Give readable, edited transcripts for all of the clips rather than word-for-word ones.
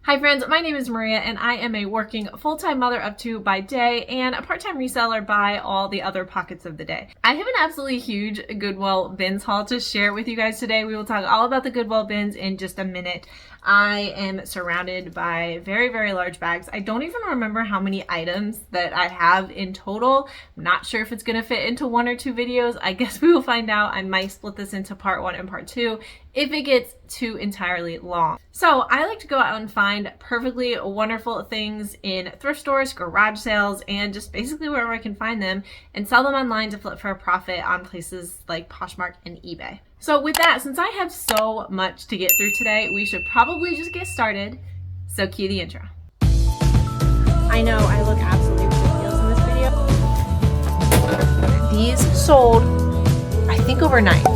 Hi friends, my name is Maria and I am a working full-time mother of two by day and a part-time reseller by all the other pockets of the day. I have an absolutely huge Goodwill bins haul to share with you guys today. We will talk all about the Goodwill bins in just a minute. I am surrounded by very, very large bags. I don't even remember how many items that I have in total. I'm not sure if it's gonna fit into one or two videos. I guess we will find out. I might split this into part one and part two if it gets too entirely long. So I like to go out and find perfectly wonderful things in thrift stores, garage sales, and just basically wherever I can find them and sell them online to flip for a profit on places like Poshmark and eBay. So with that, since I have so much to get through today, we should probably just get started. So cue the intro. I know I look absolutely ridiculous in this video. These sold, I think, overnight.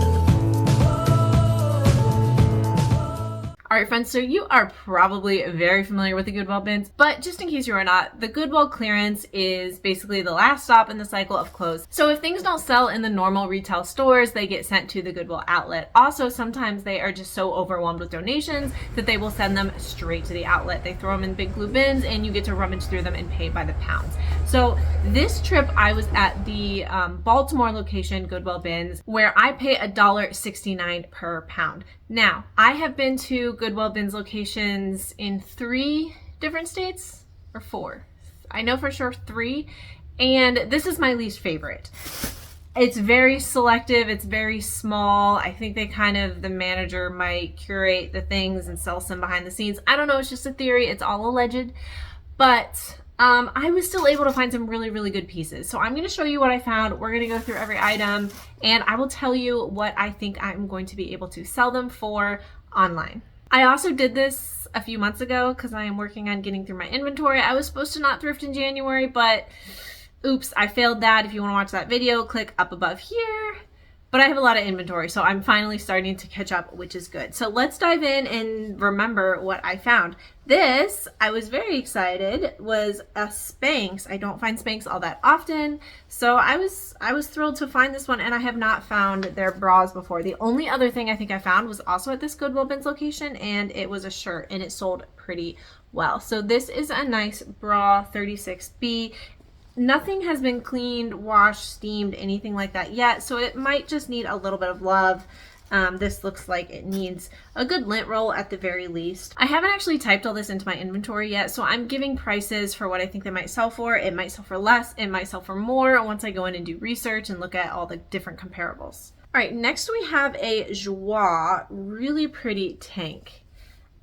All right, friends, so you are probably very familiar with the Goodwill bins, but just in case you are not, the Goodwill clearance is basically the last stop in the cycle of clothes. So if things don't sell in the normal retail stores, they get sent to the Goodwill outlet. Also, sometimes they are just so overwhelmed with donations that they will send them straight to the outlet. They throw them in big blue bins and you get to rummage through them and pay by the pounds. So this trip, I was at the Baltimore location Goodwill bins where I pay $1.69 per pound. Now, I have been to Goodwill bins locations in 3 different states, or 4. I know for sure 3, and this is my least favorite. It's very selective, it's very small. I think the manager might curate the things and sell some behind the scenes. I don't know, it's just a theory, it's all alleged, but I was still able to find some really, really good pieces. So I'm going to show you what I found. We're going to go through every item and I will tell you what I think I'm going to be able to sell them for online. I also did this a few months ago because I am working on getting through my inventory. I was supposed to not thrift in January, but oops, I failed that. If you want to watch that video, click up above here. But I have a lot of inventory, so I'm finally starting to catch up, which is good. So let's dive in and remember what I found. This, I was very excited, was a Spanx. I don't find Spanx all that often, so I was thrilled to find this one, and I have not found their bras before. The only other thing I think I found was also at this Goodwill bins location, and it was a shirt, and it sold pretty well. So this is a nice bra, 36B. Nothing has been cleaned, washed, steamed, anything like that yet, so it might just need a little bit of love. This looks like it needs a good lint roll at the very least. I haven't actually typed all this into my inventory yet, so I'm giving prices for what I think they might sell for. It might sell for less, it might sell for more once I go in and do research and look at all the different comparables. All right, next we have a Joie, really pretty tank.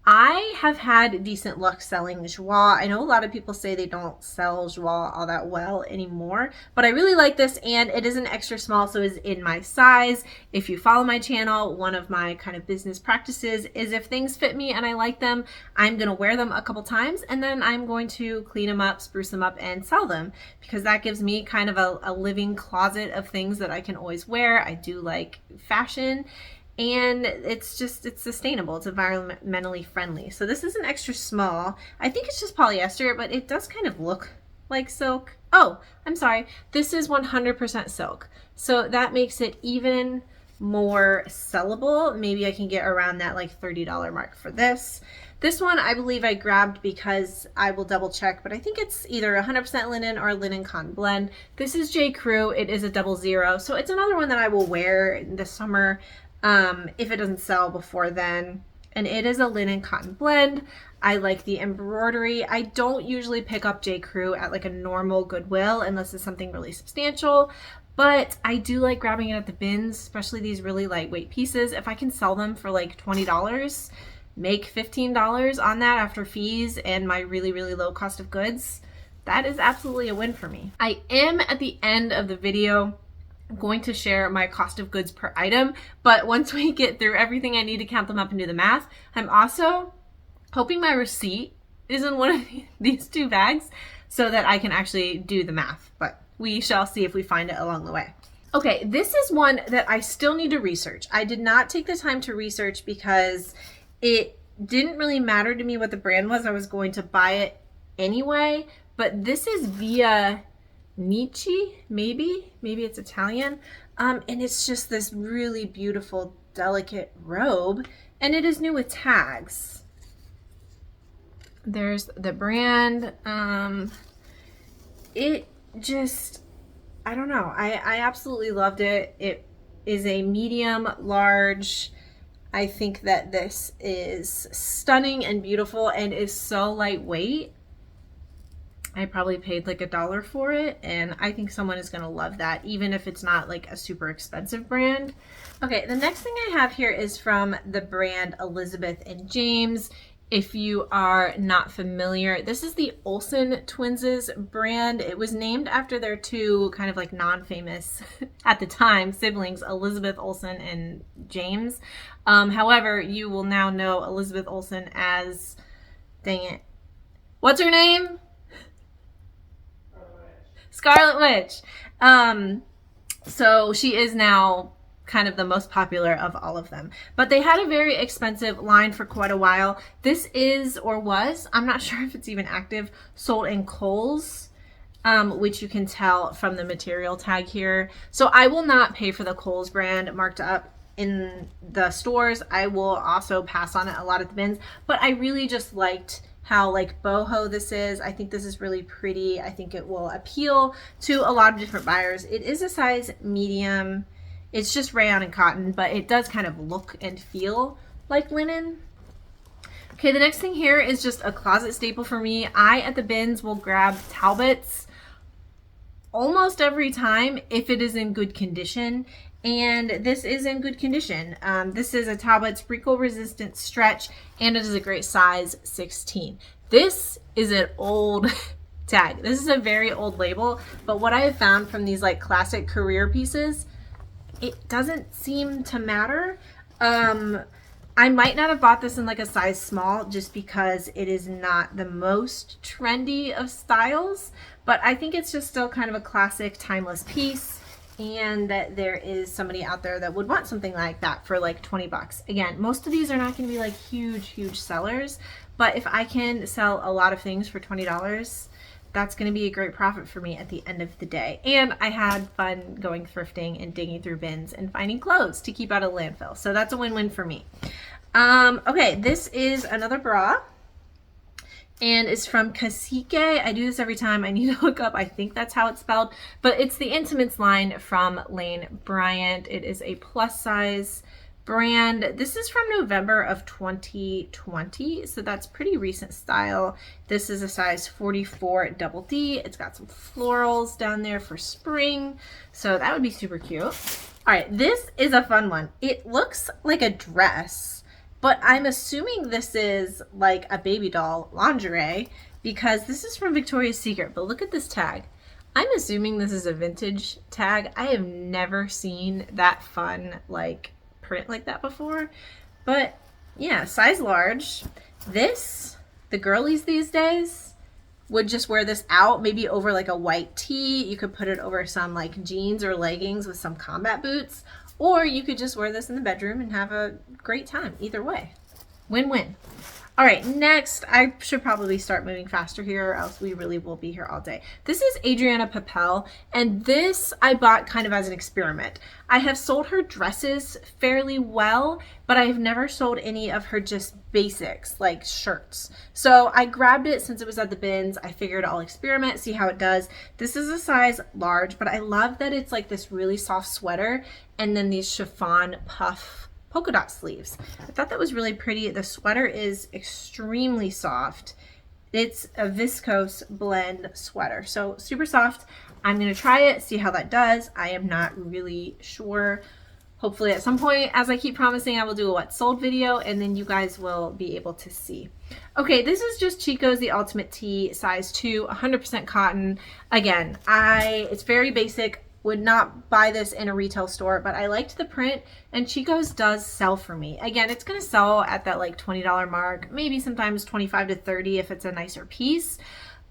I have had decent luck selling Joie. I know a lot of people say they don't sell Joie all that well anymore, but I really like this, and it is an extra small, so it's in my size. If you follow my channel, one of my kind of business practices is if things fit me and I like them, I'm gonna wear them a couple times and then I'm going to clean them up, spruce them up, and sell them, because that gives me kind of a living closet of things that I can always wear. I do like fashion, and it's sustainable, it's environmentally friendly. So this is an extra small. I think it's just polyester, but it does kind of look like silk. Oh, I'm sorry, this is 100% silk, so that makes it even more sellable. Maybe I can get around that like $30 mark for this. This one I believe I grabbed because I will double check, but I think it's either 100% linen or linen cotton blend. This is J. Crew. It is a 00, so it's another one that I will wear this summer if it doesn't sell before then. And it is a linen cotton blend. I like the embroidery. I don't usually pick up J. Crew at like a normal Goodwill unless it's something really substantial, but I do like grabbing it at the bins, especially these really lightweight pieces. If I can sell them for like $20, make $15 on that after fees and my really, really low cost of goods, that is absolutely a win for me. I am at the end of the video going to share my cost of goods per item, but once we get through everything, I need to count them up and do the math. I'm also hoping my receipt is in one of these 2 bags so that I can actually do the math, but we shall see if we find it along the way. Okay, this is one that I still need to research. I did not take the time to research because it didn't really matter to me what the brand was. I was going to buy it anyway, but this is via Nietzsche, maybe it's Italian, and it's just this really beautiful, delicate robe, and it is new with tags. There's the brand. It just, I don't know. I absolutely loved it. It is a medium large. I think that this is stunning and beautiful and is so lightweight. I probably paid like $1 for it, and I think someone is gonna love that, even if it's not like a super expensive brand. Okay, the next thing I have here is from the brand Elizabeth and James. If you are not familiar, this is the Olsen Twins' brand. It was named after their two kind of like non-famous at the time siblings, Elizabeth Olsen and James. However, you will now know Elizabeth Olsen as, dang it, what's her name? Scarlet Witch. So she is now kind of the most popular of all of them. But they had a very expensive line for quite a while. This is, or was, I'm not sure if it's even active, sold in Kohl's, which you can tell from the material tag here. So I will not pay for the Kohl's brand marked up in the stores. I will also pass on it a lot at the bins, but I really just liked how like boho this is. I think this is really pretty. I think it will appeal to a lot of different buyers. It is a size medium. It's just rayon and cotton, but it does kind of look and feel like linen. Okay, the next thing here is just a closet staple for me. I, at the bins, will grab Talbots almost every time if it is in good condition. And this is in good condition. This is a Talbot sprinkle resistant stretch, and it is a great size 16. This is an old tag. This is a very old label, but what I have found from these like classic career pieces, it doesn't seem to matter. I might not have bought this in like a size small just because it is not the most trendy of styles, but I think it's just still kind of a classic timeless piece, and that there is somebody out there that would want something like that for like 20 bucks. Again, most of these are not going to be like huge sellers, but if I can sell a lot of things for $20, that's going to be a great profit for me at the end of the day. And I had fun going thrifting and digging through bins and finding clothes to keep out of landfill. So that's a win-win for me. Okay, this is another bra, and it's from Cacique. I do this every time. I need to look up, I think that's how it's spelled, but it's the Intimates line from Lane Bryant. It is a plus size brand. This is from November of 2020, so that's pretty recent style. This is a size 44 double D. It's got some florals down there for spring, so that would be super cute. All right, this is a fun one. It looks like a dress, but I'm assuming this is like a baby doll lingerie because this is from Victoria's Secret, but look at this tag. I'm assuming this is a vintage tag. I have never seen that fun like print like that before, but yeah, size large. This, the girlies these days would just wear this out, maybe over like a white tee. You could put it over some like jeans or leggings with some combat boots, or you could just wear this in the bedroom and have a great time. Either way, win-win. All right, next, I should probably start moving faster here or else we really will be here all day. This is Adriana Papel, and this I bought kind of as an experiment. I have sold her dresses fairly well, but I have never sold any of her just basics like shirts. So I grabbed it since it was at the bins. I figured I'll experiment, see how it does. This is a size large, but I love that it's like this really soft sweater and then these chiffon puff polka dot sleeves. I thought that was really pretty. The sweater is extremely soft. It's a viscose blend sweater, so super soft. I'm gonna try it, see how that does. I am not really sure. Hopefully at some point, as I keep promising, I will do a what sold video and then you guys will be able to see. Okay, this is just Chico's The Ultimate Tee, size 2, 100% cotton. Again, it's very basic. Would not buy this in a retail store, but I liked the print, and Chico's does sell for me. Again, it's gonna sell at that like $20 mark, maybe sometimes 25 to 30 if it's a nicer piece,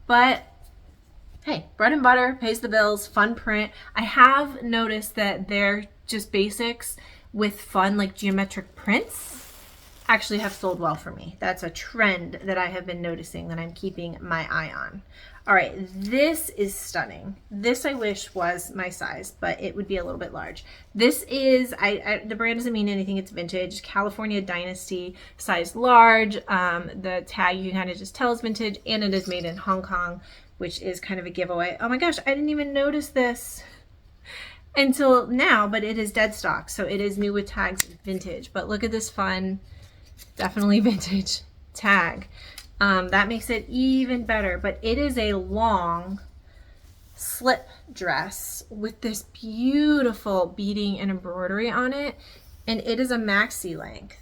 but hey, bread and butter, pays the bills, fun print. I have noticed that they're just basics with fun like geometric prints actually have sold well for me. That's a trend that I have been noticing that I'm keeping my eye on. All right, this is stunning. This I wish was my size, but it would be a little bit large. This is, the brand doesn't mean anything, it's vintage. California Dynasty, size large. The tag you can kind of just tell is vintage, and it is made in Hong Kong, which is kind of a giveaway. Oh my gosh, I didn't even notice this until now, but it is dead stock. So it is new with tags, vintage. But look at this fun, definitely vintage tag. That makes it even better, but it is a long slip dress with this beautiful beading and embroidery on it, and it is a maxi length.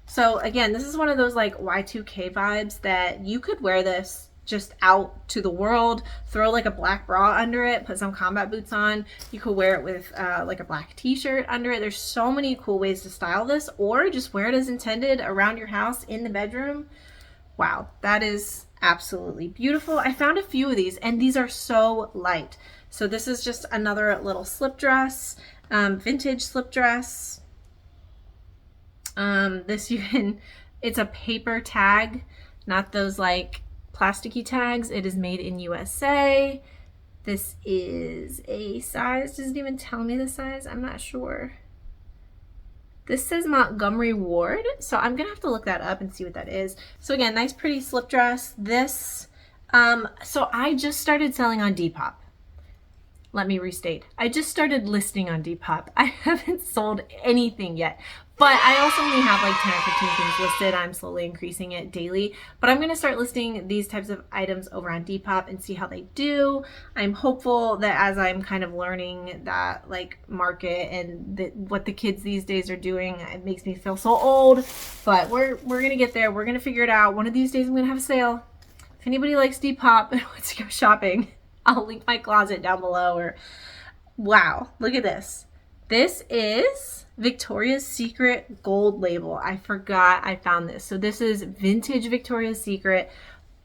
So again, this is one of those like Y2K vibes that you could wear this just out to the world, throw like a black bra under it, put some combat boots on. You could wear it with like a black t-shirt under it. There's so many cool ways to style this, or just wear it as intended around your house in the bedroom. Wow, that is absolutely beautiful. I found a few of these, and these are so light. So this is just another little slip dress, vintage slip dress. This it's a paper tag, not those like plasticky tags. It is made in USA. This is a size, doesn't even tell me the size, I'm not sure. This says Montgomery Ward, so I'm gonna have to look that up and see what that is. So again, nice pretty slip dress. This, so I just started selling on Depop. Let me restate. I just started listing on Depop. I haven't sold anything yet, but I also only have like 10 or 15 things listed. I'm slowly increasing it daily, but I'm going to start listing these types of items over on Depop and see how they do. I'm hopeful that as I'm kind of learning that like market and what the kids these days are doing, it makes me feel so old, but we're going to get there. We're going to figure it out. One of these days I'm going to have a sale. If anybody likes Depop and wants to go shopping, I'll link my closet down below. Or wow, look at this. This is Victoria's Secret gold label. I forgot I found this. So this is vintage Victoria's Secret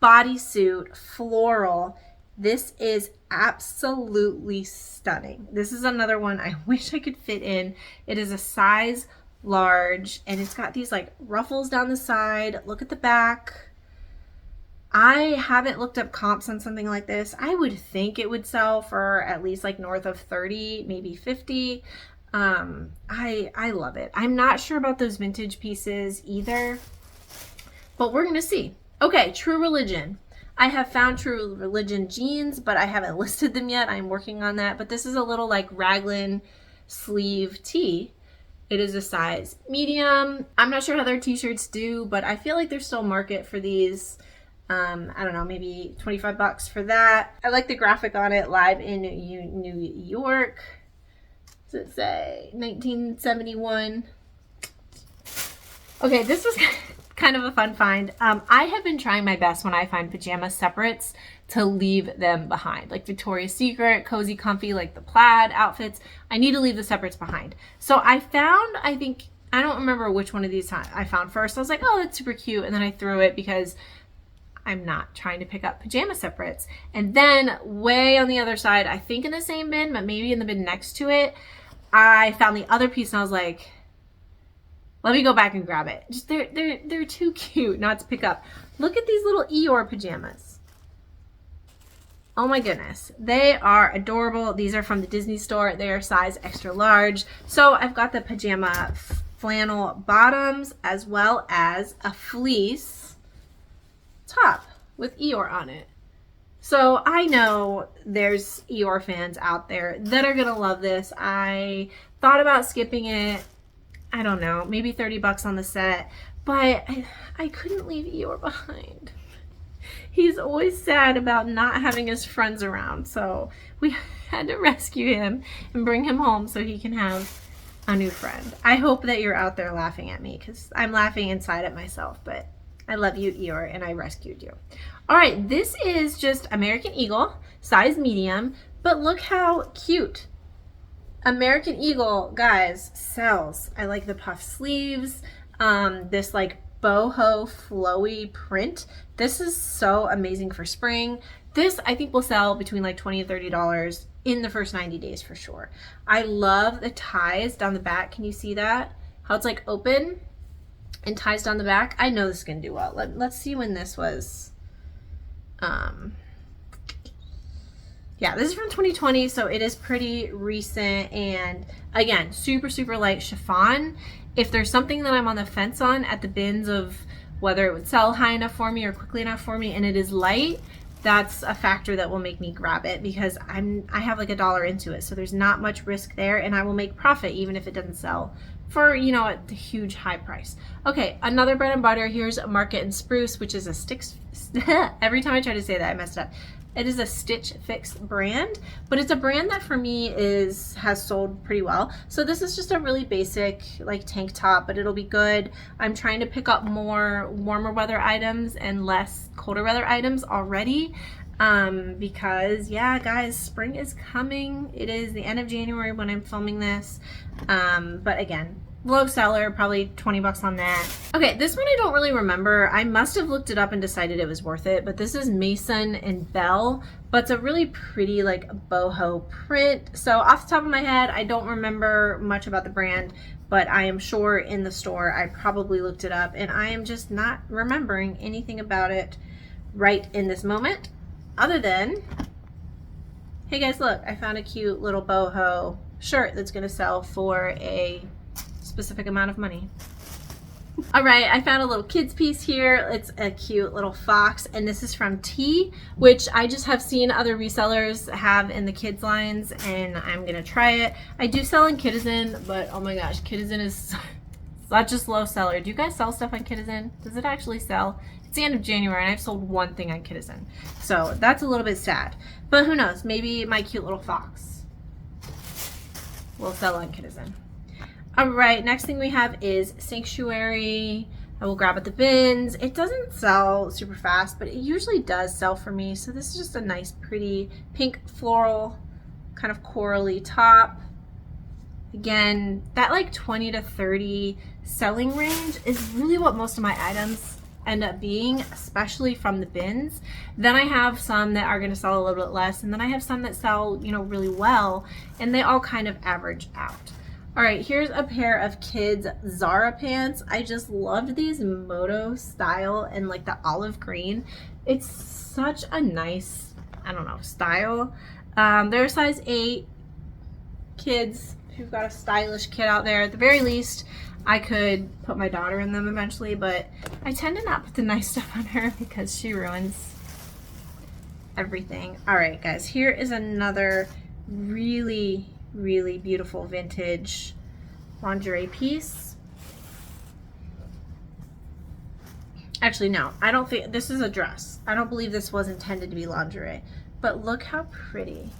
bodysuit, floral. This is absolutely stunning. This is another one I wish I could fit in. It is a size large, and it's got these like ruffles down the side. Look at the back. I haven't looked up comps on something like this. I would think it would sell for at least like north of 30, maybe 50. I love it. I'm not sure about those vintage pieces either, but we're gonna see. Okay, True Religion. I have found True Religion jeans, but I haven't listed them yet. I'm working on that, but this is a little like raglan sleeve tee. It is a size medium. I'm not sure how their t-shirts do, but I feel like there's still market for these. I don't know, maybe 25 bucks for that. I like the graphic on it, live in New York. Does it say 1971? Okay, this was kind of a fun find. I have been trying my best when I find pajama separates to leave them behind. Like Victoria's Secret, cozy, comfy, like the plaid outfits. I need to leave the separates behind. So I found, I don't remember which one of these I found first. I was like, oh, that's super cute. And then I threw it because I'm not trying to pick up pajama separates. And then way on the other side, I think in the same bin, but maybe in the bin next to it, I found the other piece and I was like, let me go back and grab it. Just they're too cute not to pick up. Look at these little Eeyore pajamas. Oh my goodness. They are adorable. These are from the Disney store. They are size extra large. So I've got the pajama flannel bottoms as well as a fleece top with Eeyore on it. So I know there's Eeyore fans out there that are gonna love this. I thought about skipping it. I don't know, maybe 30 bucks on the set, but I couldn't leave Eeyore behind. He's always sad about not having his friends around, so we had to rescue him and bring him home so he can have a new friend. I hope that you're out there laughing at me because I'm laughing inside at myself, but I love you, Eeyore, and I rescued you. All right, this is just American Eagle, size medium, but look how cute. American Eagle, guys, sells. I like the puff sleeves, this like boho flowy print. This is so amazing for spring. This I think will sell between like $20 and $30 in the first 90 days for sure. I love the ties down the back. Can you see that? How it's like open? and ties down the back. I know this is gonna do well. Let's see when this was. Yeah, this is from 2020, so it is pretty recent, and again, super, super light chiffon. If there's something that I'm on the fence on at the bins of whether it would sell high enough for me or quickly enough for me, and it is light, that's a factor that will make me grab it, because I have like $1 into it, so there's not much risk there, and I will make profit even if it doesn't sell for, you know, a huge high price. Okay, another bread and butter. Here's Market and Spruce, which is a every time I try to say that I messed up. It is a Stitch Fix brand, but it's a brand that for me has sold pretty well. So this is just a really basic like tank top, but it'll be good. I'm trying to pick up more warmer weather items and less colder weather items already, because yeah, guys, spring is coming. It is the end of January when I'm filming this, but again, low seller, probably 20 bucks on that. Okay, this one I don't really remember. I must have looked it up and decided it was worth it, but this is Mason and Bell, but it's a really pretty like boho print. So off the top of my head, I don't remember much about the brand, but I am sure in the store I probably looked it up, and I am just not remembering anything about it right in this moment, other than, hey guys, look, I found a cute little boho shirt that's gonna sell for a specific amount of money. All right, I found a little kids piece here. It's a cute little fox, and this is from T, which I just have seen other resellers have in the kids lines, and I'm gonna try it. I do sell in Kitizen, but oh my gosh, Kitizen is such a slow seller. Do you guys sell stuff on Kitizen? Does it actually sell? It's the end of January, and I've sold one thing on Kitizen, so that's a little bit sad. But who knows? Maybe my cute little fox will sell on Kitizen. All right, next thing we have is Sanctuary. I will grab at the bins. It doesn't sell super fast, but it usually does sell for me. So this is just a nice, pretty pink floral, kind of corally top. Again, that like 20 to 30 selling range is really what most of my items end up being, especially from the bins. Then I have some that are going to sell a little bit less, and then I have some that sell, you know, really well, and they all kind of average out. All right, here's a pair of kids Zara pants. I just loved these moto style and like the olive green. It's such a nice, I don't know, style. They're a size 8. Kids, if you've got a stylish kid out there, at the very least, I could put my daughter in them eventually, but I tend to not put the nice stuff on her because she ruins everything. All right, guys, here is another really beautiful vintage lingerie piece. Actually, no, I don't think this is a dress. I don't believe this was intended to be lingerie, but look how pretty.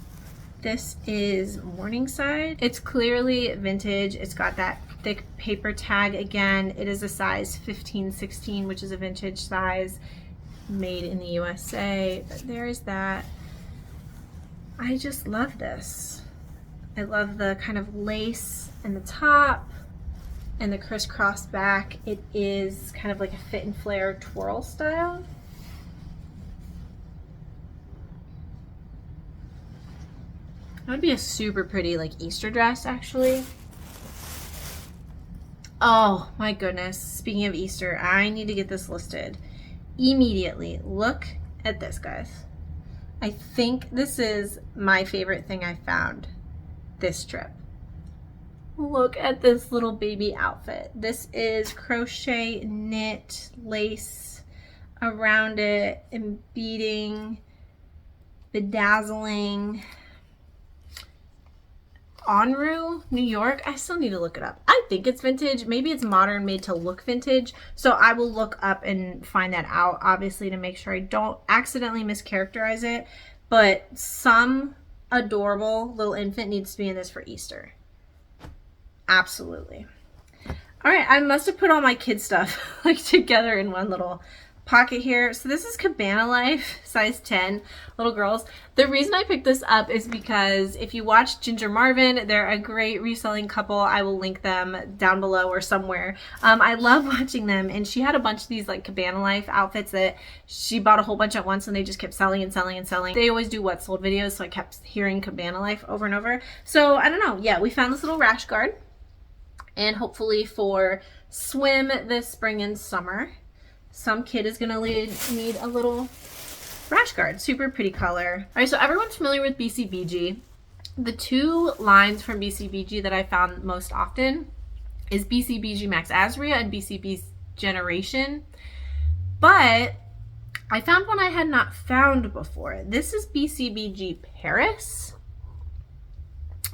This is Morningside. It's clearly vintage. It's got that thick paper tag again. It is a size 15-16, which is a vintage size, made in the USA. But there is that. I just love this. I love the kind of lace in the top and the crisscross back. It is kind of like a fit and flare twirl style. That would be a super pretty like Easter dress, actually. Oh my goodness. Speaking of Easter, I need to get this listed immediately. Look at this, guys. I think this is my favorite thing I found this trip. Look at this little baby outfit. This is crochet knit lace around it and beading, bedazzling. Onru, New York. I still need to look it up. I think it's vintage. Maybe it's modern, made to look vintage. So I will look up and find that out, obviously, to make sure I don't accidentally mischaracterize it. But some adorable little infant needs to be in this for Easter. Absolutely. All right, I must have put all my kid stuff like together in one little pocket here. So this is Cabana Life, size 10, little girls. The reason I picked this up is because if you watch Ginger Marvin, they're a great reselling couple. I will link them down below or somewhere. I love watching them, and she had a bunch of these like Cabana Life outfits that she bought a whole bunch at once, and they just kept selling and selling and selling. They always do what sold videos, so I kept hearing Cabana Life over and over. So I don't know. Yeah, we found this little rash guard, and hopefully for swim this spring and summer. Some kid is gonna need a little rash guard. Super pretty color. All right, so everyone's familiar with BCBG. The two lines from BCBG that I found most often is BCBG Max Azria and BCB Generation. But I found one I had not found before. This is BCBG Paris.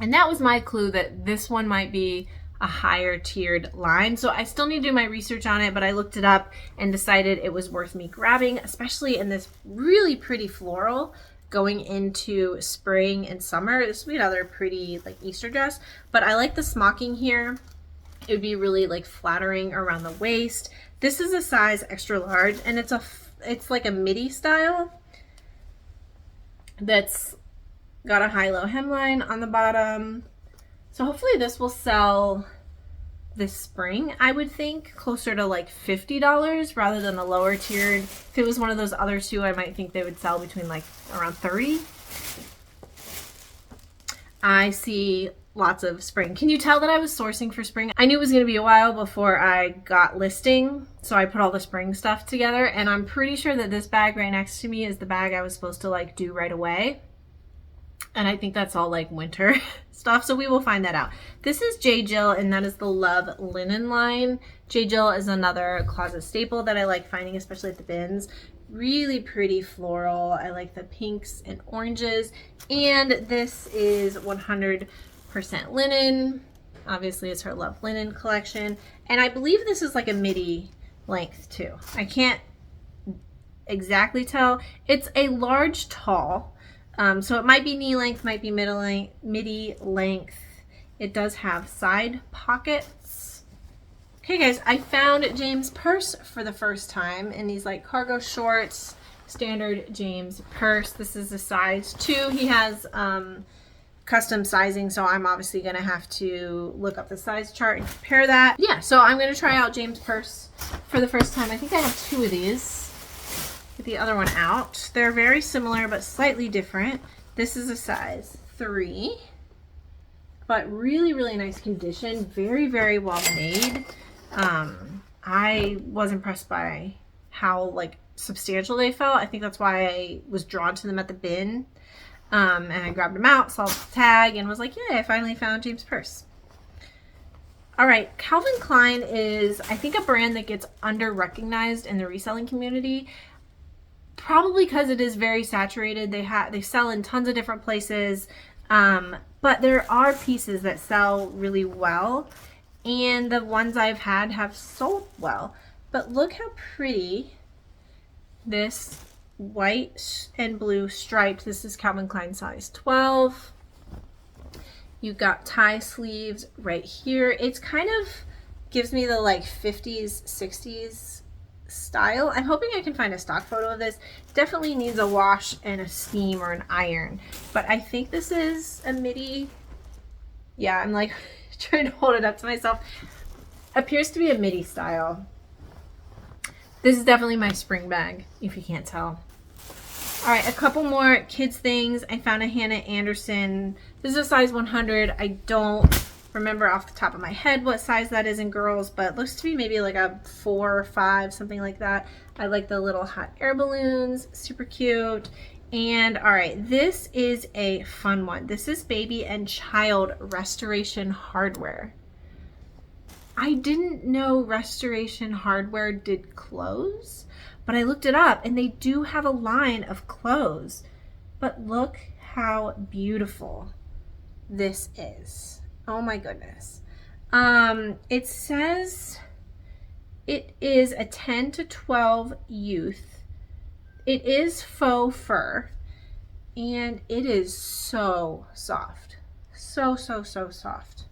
And that was my clue that this one might be a higher tiered line. So I still need to do my research on it, but I looked it up and decided it was worth me grabbing, especially in this really pretty floral going into spring and summer. This would be another pretty like Easter dress, but I like the smocking here. It would be really like flattering around the waist. This is a size extra large, and it's like a midi style that's got a high-low hemline on the bottom. So hopefully this will sell this spring, I would think, closer to like $50 rather than the lower tiered. If it was one of those other two, I might think they would sell between like around 30. I see lots of spring. Can you tell that I was sourcing for spring? I knew it was going to be a while before I got listing, so I put all the spring stuff together, and I'm pretty sure that this bag right next to me is the bag I was supposed to like do right away. And I think that's all like winter stuff, so we will find that out. This is J. Jill, and that is the Love Linen line. J. Jill is another closet staple that I like finding, especially at the bins. Really pretty floral. I like the pinks and oranges. And this is 100% linen. Obviously, it's her Love Linen collection. And I believe this is like a midi length too. I can't exactly tell. It's a large tall. So it might be knee length, might be midi length. It does have side pockets. Okay guys, I found James' purse for the first time in these like cargo shorts, standard James purse. This is a size 2. He has custom sizing, so I'm obviously gonna have to look up the size chart and compare that. Yeah, so I'm gonna try out James' purse for the first time. I think I have 2 of these. Get the other one out. They're very similar but slightly different. This is a size 3, but really, really nice condition. Very, very well made. I was impressed by how like substantial they felt. I think that's why I was drawn to them at the bin. And I grabbed them out, saw the tag, and was like, yeah, I finally found James' purse. All right, Calvin Klein is, I think, a brand that gets under-recognized in the reselling community. Probably because it is very saturated. They sell in tons of different places, but there are pieces that sell really well, and the ones I've had have sold well. But look how pretty this white and blue striped. This is Calvin Klein size 12. You got tie sleeves right here. It's kind of gives me the like 50s, 60s style. I'm hoping I can find a stock photo of this. Definitely needs a wash and a steam or an iron, but I think this is a midi. Yeah, I'm like trying to hold it up to myself. Appears to be a midi style. This is definitely my spring bag, if you can't tell. All right, a couple more kids things. I found a Hannah Anderson. This is a size 100. I don't remember off the top of my head what size that is in girls, but it looks to be maybe like a 4 or 5, something like that. I like the little hot air balloons, super cute. And all right, this is a fun one. This is baby and child restoration hardware. I didn't know restoration hardware did clothes, but I looked it up and they do have a line of clothes. But look how beautiful this is. Oh my goodness. It says it is a 10 to 12 youth. It is faux fur, and it is so soft. So soft.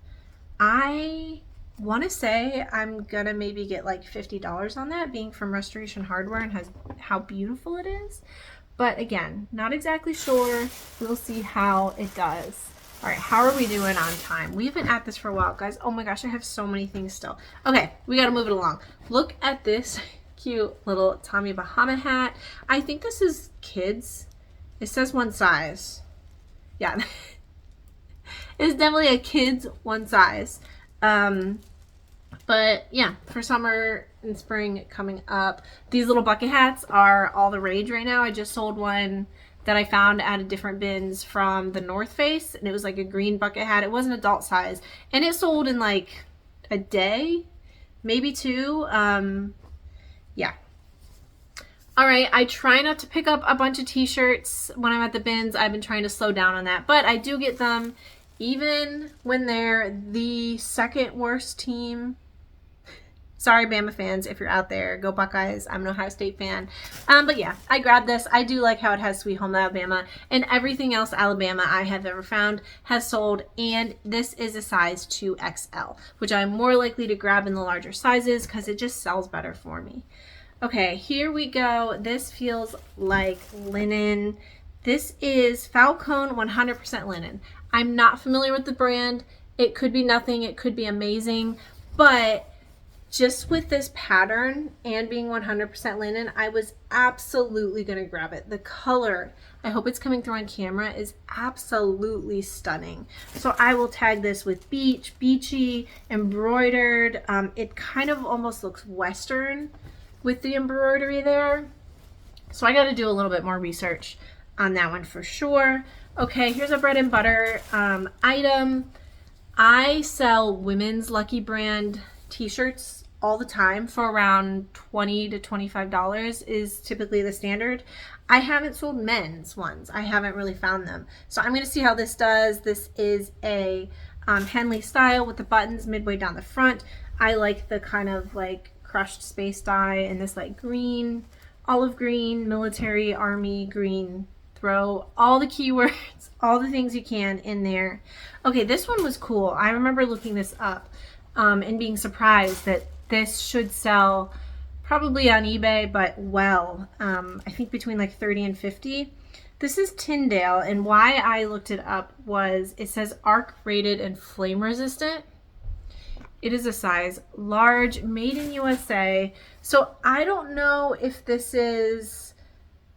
I want to say I'm gonna maybe get like $50 on that, being from Restoration Hardware and how beautiful it is. But again, not exactly sure. We'll see how it does. All right, how are we doing on time? We've been at this for a while, guys. Oh my gosh, I have so many things still. Okay, we gotta move it along. Look at this cute little Tommy Bahama hat. I think this is kids. It says one size. Yeah, it's definitely a kid's one size. But yeah, for summer and spring coming up, these little bucket hats are all the rage right now. I just sold one that I found at a different bins from the North Face, and it was like a green bucket hat. It wasn't adult size, and it sold in like a day, maybe two. Yeah. All right, I try not to pick up a bunch of t-shirts when I'm at the bins. I've been trying to slow down on that, but I do get them even when they're the second worst team. Sorry, Bama fans, if you're out there. Go Buckeyes. I'm an Ohio State fan. But yeah, I grabbed this. I do like how it has Sweet Home Alabama, and everything else Alabama I have ever found has sold, and this is a size 2XL, which I'm more likely to grab in the larger sizes because it just sells better for me. Okay, here we go. This feels like linen. This is Falcone 100% linen. I'm not familiar with the brand. It could be nothing. It could be amazing, but just with this pattern and being 100% linen, I was absolutely going to grab it. The color, I hope it's coming through on camera, is absolutely stunning. So I will tag this with beach, beachy, embroidered. It kind of almost looks Western with the embroidery there. So I got to do a little bit more research on that one for sure. Okay, here's a bread and butter item. I sell women's Lucky Brand t-shirts all the time for around $20 to $25 is typically the standard. I haven't sold men's ones. I haven't really found them. So I'm going to see how this does. This is a Henley style with the buttons midway down the front. I like the kind of like crushed space dye and this like green, olive green, military, army green. Throw all the keywords, all the things you can in there. Okay, this one was cool. I remember looking this up and being surprised that this should sell probably on eBay, but well, I think between like 30 and 50. This is Tyndale, and why I looked it up was it says arc rated and flame resistant. It is a size large, made in USA. So I don't know if this is,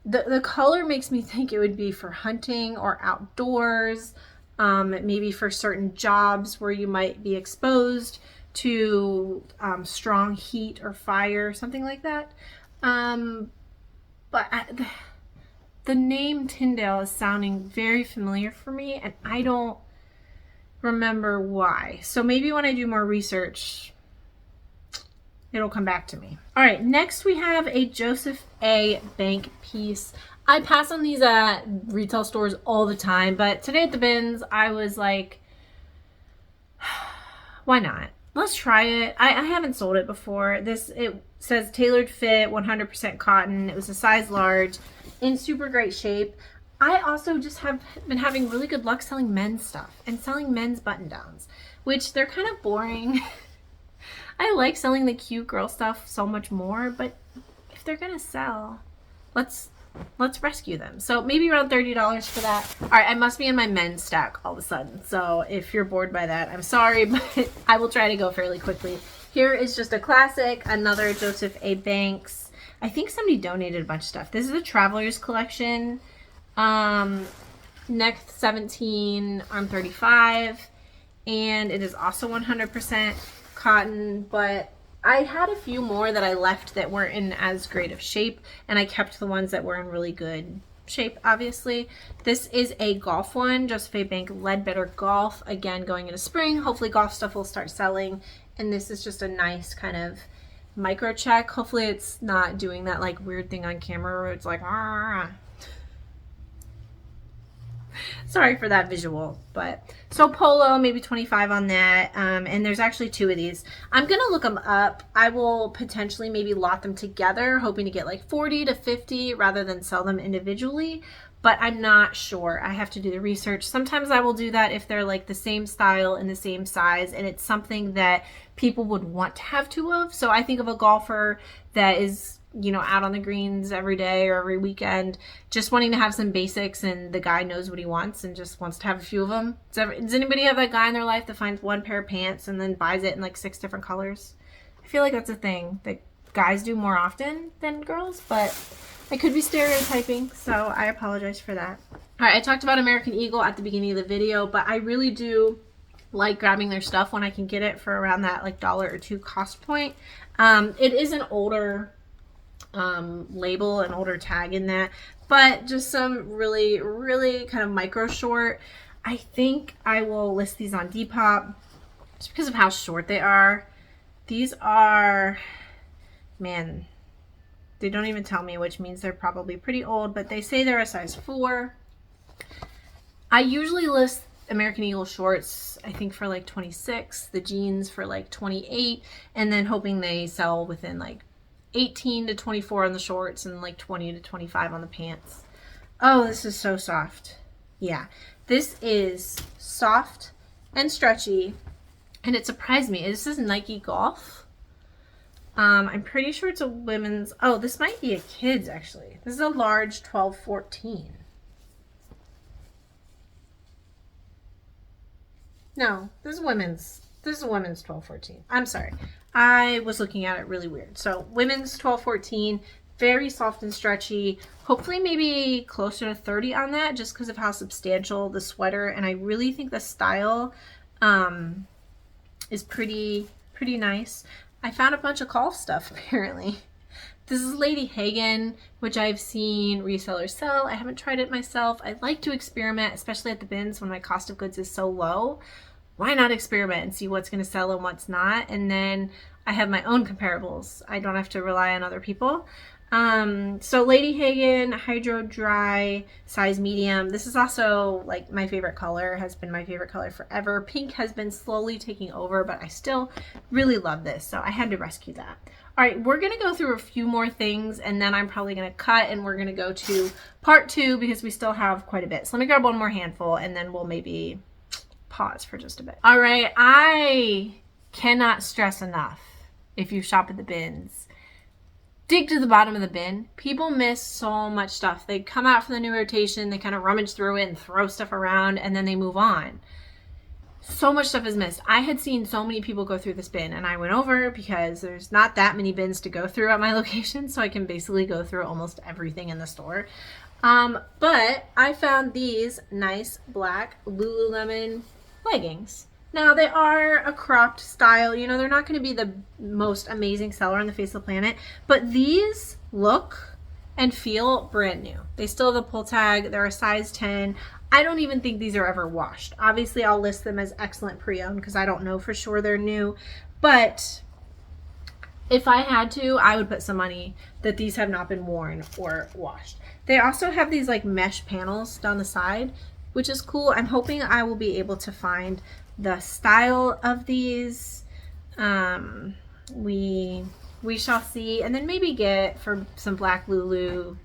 the color makes me think it would be for hunting or outdoors, maybe for certain jobs where you might be exposed to strong heat or fire, something like that. But the name Tyndale is sounding very familiar for me, and I don't remember why. So maybe when I do more research, it'll come back to me. All right, next we have a Joseph A. Bank piece. I pass on these at retail stores all the time, but today at the bins, I was like, why not? Let's try it. I haven't sold it before. It says tailored fit, 100% cotton. It was a size large, in super great shape. I also just have been having really good luck selling men's stuff and selling men's button downs, which they're kind of boring. I like selling the cute girl stuff so much more, but if they're gonna sell, let's rescue them. So maybe around $30 for that. All right, I must be in my men's stack all of a sudden. So if you're bored by that, I'm sorry, but I will try to go fairly quickly. Here is just a classic, another Joseph A. Banks. I think somebody donated a bunch of stuff. This is a Traveler's Collection. Neck 17, arm 35, and it is also 100% cotton, but I had a few more that I left that weren't in as great of shape, and I kept the ones that were in really good shape, obviously. This is a golf one, Joseph A. Bank Ledbetter Golf, again going into spring. Hopefully golf stuff will start selling, and this is just a nice kind of micro check. Hopefully it's not doing that like weird thing on camera where it's like sorry for that visual, but so polo, maybe 25 on that. And there's actually two of these. I'm gonna look them up. I will potentially maybe lot them together, hoping to get like 40 to 50 rather than sell them individually, but I'm not sure. I have to do the research. Sometimes I will do that if they're like the same style and the same size and it's something that people would want to have two of. So I think of a golfer that is, you know, out on the greens every day or every weekend, just wanting to have some basics, and the guy knows what he wants and just wants to have a few of them. Does anybody have that guy in their life that finds one pair of pants and then buys it in like 6 different colors? I feel like that's a thing that guys do more often than girls, but I could be stereotyping, so I apologize for that. All right, I talked about American Eagle at the beginning of the video, but I really do like grabbing their stuff when I can get it for around that like $1 or $2 cost point. It is an older label, an older tag in that, but just some really, really kind of micro short. I think I will list these on Depop just because of how short they are. These are, man, they don't even tell me, which means they're probably pretty old, but they say they're a size 4. I usually list American Eagle shorts, I think for like 26, the jeans for like 28, and then hoping they sell within like 18 to 24 on the shorts and like 20 to 25 on the pants. Oh, this is so soft. Yeah, this is soft and stretchy, and it surprised me. This is Nike Golf. I'm pretty sure it's a women's. Oh, this might be a kid's actually. This is a large 12-14. No, this is women's. This is a women's 12-14. I'm sorry. I was looking at it really weird. So women's 12-14, very soft and stretchy. Hopefully maybe closer to 30 on that just because of how substantial the sweater. And I really think the style is pretty nice. I found a bunch of golf stuff apparently. This is Lady Hagen, which I've seen resellers sell. I haven't tried it myself. I like to experiment, especially at the bins when my cost of goods is so low. Why not experiment and see what's going to sell and what's not? And then I have my own comparables. I don't have to rely on other people. So Lady Hagen, Hydro Dry, size medium. This is also like my favorite color, has been my favorite color forever. Pink has been slowly taking over, but I still really love this. So I had to rescue that. All right, we're going to go through a few more things and then I'm probably going to cut and we're going to go to part 2 because we still have quite a bit. So let me grab one more handful and then we'll maybe pause for just a bit. All right, I cannot stress enough, if you shop at the bins, dig to the bottom of the bin. People miss so much stuff. They come out from the new rotation, they kind of rummage through it and throw stuff around and then they move on. So much stuff is missed. I had seen so many people go through this bin and I went over because there's not that many bins to go through at my location, so I can basically go through almost everything in the store. But I found these nice black Lululemon leggings. Now they are a cropped style, you know, they're not going to be the most amazing seller on the face of the planet, but these look and feel brand new. They still have the pull tag, they're a size 10. I don't even think these are ever washed. Obviously I'll list them as excellent pre-owned because I don't know for sure they're new, but if I had to, I would put some money that these have not been worn or washed. They also have these like mesh panels down the side, which is cool. I'm hoping I will be able to find the style of these. We shall see, and then maybe get for some black Lulu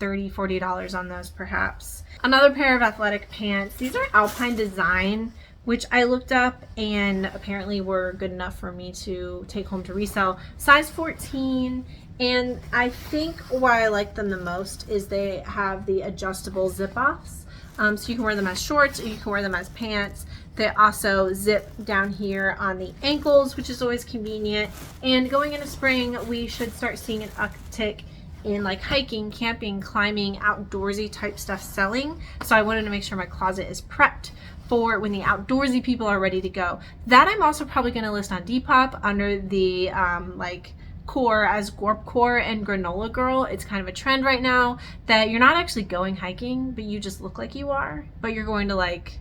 $30-$40 on those perhaps. Another pair of athletic pants. These are Alpine Design, which I looked up and apparently were good enough for me to take home to resell. Size 14, and I think why I like them the most is they have the adjustable zip-offs. So you can wear them as shorts or you can wear them as pants. They also zip down here on the ankles, which is always convenient. And going into spring, we should start seeing an uptick in like hiking, camping, climbing, outdoorsy type stuff selling. So I wanted to make sure my closet is prepped for when the outdoorsy people are ready to go. That I'm also probably going to list on Depop under the like core as Gorp Core and Granola Girl. It's kind of a trend right now that you're not actually going hiking, but you just look like you are, but you're going to like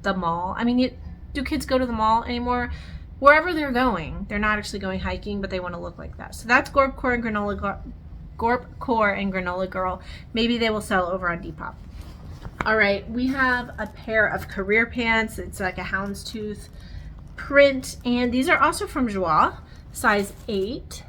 the mall. I mean, do kids go to the mall anymore? Wherever they're going, they're not actually going hiking, but they want to look like that. So that's Gorp Core and Granola Girl. Maybe they will sell over on Depop. All right, we have a pair of career pants. It's like a houndstooth print, and these are also from Joie, size 8.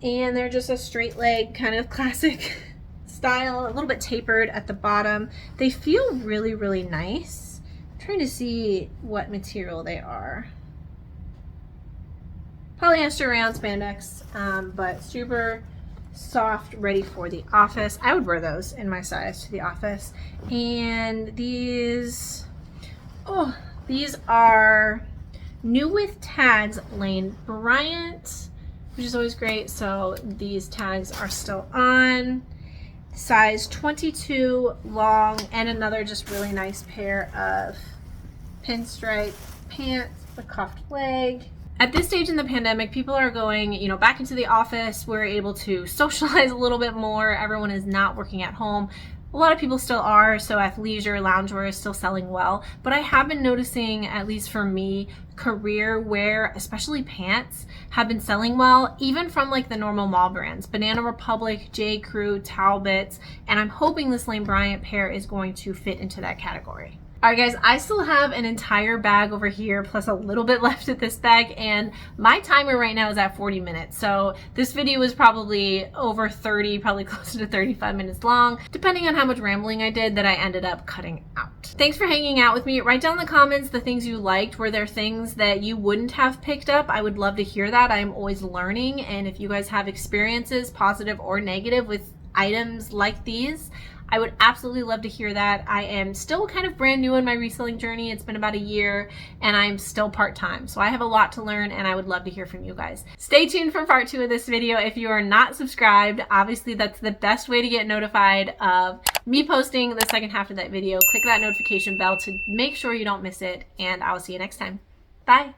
And they're just a straight leg kind of classic style, a little bit tapered at the bottom. They feel really, really nice. I'm trying to see what material they are. Polyester rayon spandex, but super soft, ready for the office. I would wear those in my size to the office. And these are new with tags, Lane Bryant, which is always great. So these tags are still on. Size 22 long, and another just really nice pair of pinstripe pants, the cuffed leg. At this stage in the pandemic, people are going, back into the office. We're able to socialize a little bit more. Everyone is not working at home. A lot of people still are, so athleisure, loungewear is still selling well. But I have been noticing, at least for me, career wear, especially pants, have been selling well, even from like the normal mall brands. Banana Republic, J. Crew, Talbots, and I'm hoping this Lane Bryant pair is going to fit into that category. All right, guys, I still have an entire bag over here, plus a little bit left at this bag, and my timer right now is at 40 minutes. So this video is probably over 30, probably closer to 35 minutes long, depending on how much rambling I did that I ended up cutting out. Thanks for hanging out with me. Write down in the comments the things you liked. Were there things that you wouldn't have picked up? I would love to hear that. I'm always learning, and if you guys have experiences, positive or negative, with items like these, I would absolutely love to hear that. I am still kind of brand new in my reselling journey. It's been about a year and I'm still part-time. So I have a lot to learn and I would love to hear from you guys. Stay tuned for part 2 of this video. If you are not subscribed, obviously that's the best way to get notified of me posting the second half of that video. Click that notification bell to make sure you don't miss it, and I will see you next time. Bye.